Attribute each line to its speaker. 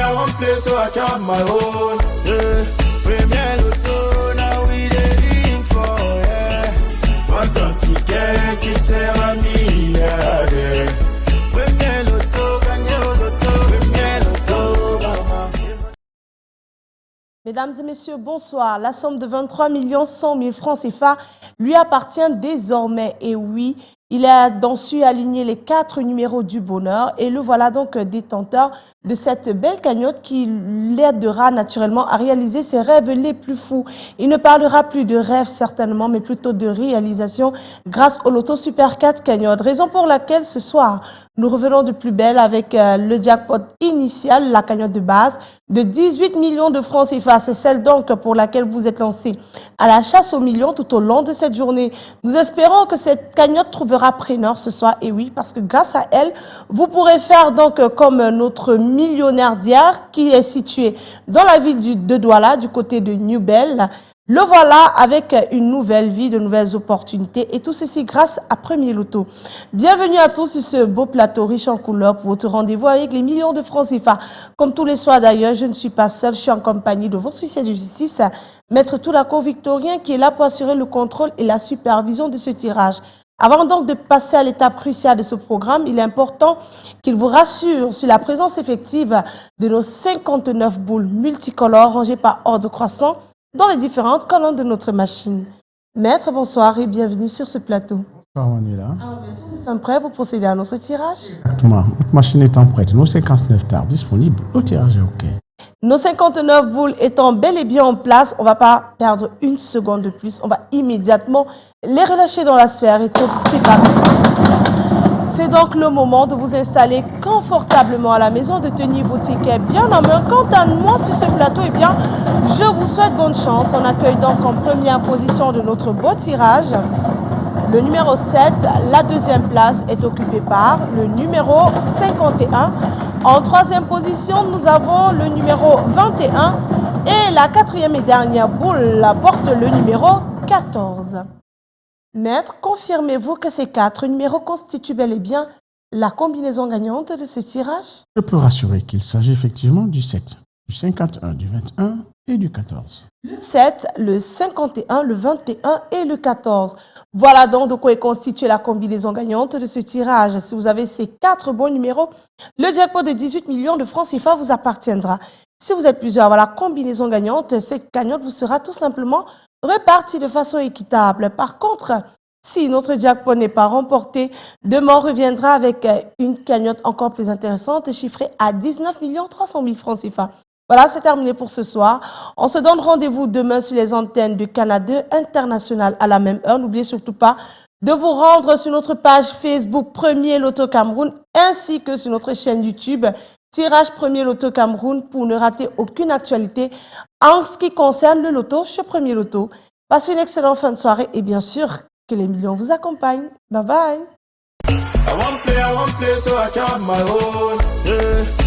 Speaker 1: I won't play, so I chop my own. Yeah. Premier Loto, now we dey for, yeah. What don't ticket, you say I'm milliardaire. Premier Loto, Premier Loto, mama.
Speaker 2: Mesdames et messieurs, bonsoir. La somme de 23 100 000 francs CFA lui appartient désormais. Et oui, il a donc su aligner les 4 numéros du bonheur. Et le voilà donc détenteur de cette belle cagnotte qui l'aidera naturellement à réaliser ses rêves les plus fous. Il ne parlera plus de rêves certainement, mais plutôt de réalisation grâce au Loto Super 4 cagnotte. Raison pour laquelle ce soir, nous revenons de plus belle avec le jackpot initial, la cagnotte de base de 18 millions de francs CFA. C'est celle donc pour laquelle vous êtes lancé à la chasse aux millions tout au long de cette journée. Nous espérons que cette cagnotte trouvera preneur ce soir. Et oui, parce que grâce à elle, vous pourrez faire donc comme notre millionnaire d'hier qui est situé dans la ville de Douala, du côté de New Bell. Le voilà avec une nouvelle vie, de nouvelles opportunités et tout ceci grâce à Premier Loto. Bienvenue à tous sur ce beau plateau riche en couleurs pour votre rendez-vous avec les millions de francs CFA. Comme tous les soirs d'ailleurs, je ne suis pas seule, je suis en compagnie de votre huissier de justice, Maître Toulaco Victorien, qui est là pour assurer le contrôle et la supervision de ce tirage. Avant donc de passer à l'étape cruciale de ce programme, il est important qu'il vous rassure sur la présence effective de nos 59 boules multicolores rangées par ordre croissant dans les différentes colonnes de notre machine. Maître, bonsoir et bienvenue sur ce plateau.
Speaker 3: Bonsoir Manila.
Speaker 2: Alors, maître, nous sommes prêts pour procéder à notre tirage.
Speaker 3: Exactement. Notre machine étant prête, nos 59 tares disponibles, le tirage est OK.
Speaker 2: Nos 59 boules étant bel et bien en place, on ne va pas perdre une seconde de plus. On va immédiatement les relâcher dans la sphère et top, c'est parti. C'est donc le moment de vous installer confortablement à la maison, de tenir vos tickets bien en main. Quant à moi sur ce plateau, eh bien, je vous souhaite bonne chance. On accueille donc en première position de notre beau tirage le numéro 7. La deuxième place est occupée par le numéro 51. En troisième position, nous avons le numéro 21. Et la quatrième et dernière boule porte le numéro 14. Maître, confirmez-vous que ces 4 numéros constituent bel et bien la combinaison gagnante de ce tirage?
Speaker 3: Je peux rassurer qu'il s'agit effectivement du 7, du 51, du 21 et du 14.
Speaker 2: Le 7, le 51, le 21 et le 14. Voilà donc de quoi est constituée la combinaison gagnante de ce tirage. Si vous avez ces 4 bons numéros, le jackpot de 18 millions de francs CFA vous appartiendra. Si vous êtes plusieurs, voilà, combinaison gagnante, cette cagnotte vous sera tout simplement répartie de façon équitable. Par contre, si notre jackpot n'est pas remporté, demain on reviendra avec une cagnotte encore plus intéressante, chiffrée à 19 300 000 francs CFA. Voilà, c'est terminé pour ce soir. On se donne rendez-vous demain sur les antennes de Canada International à la même heure. N'oubliez surtout pas de vous rendre sur notre page Facebook Premier Loto Cameroun ainsi que sur notre chaîne YouTube Tirage Premier Loto Cameroun pour ne rater aucune actualité en ce qui concerne le loto chez Premier Loto. Passez une excellente fin de soirée et bien sûr que les millions vous accompagnent. Bye bye.
Speaker 1: I won't play, so I chop my own. Yeah.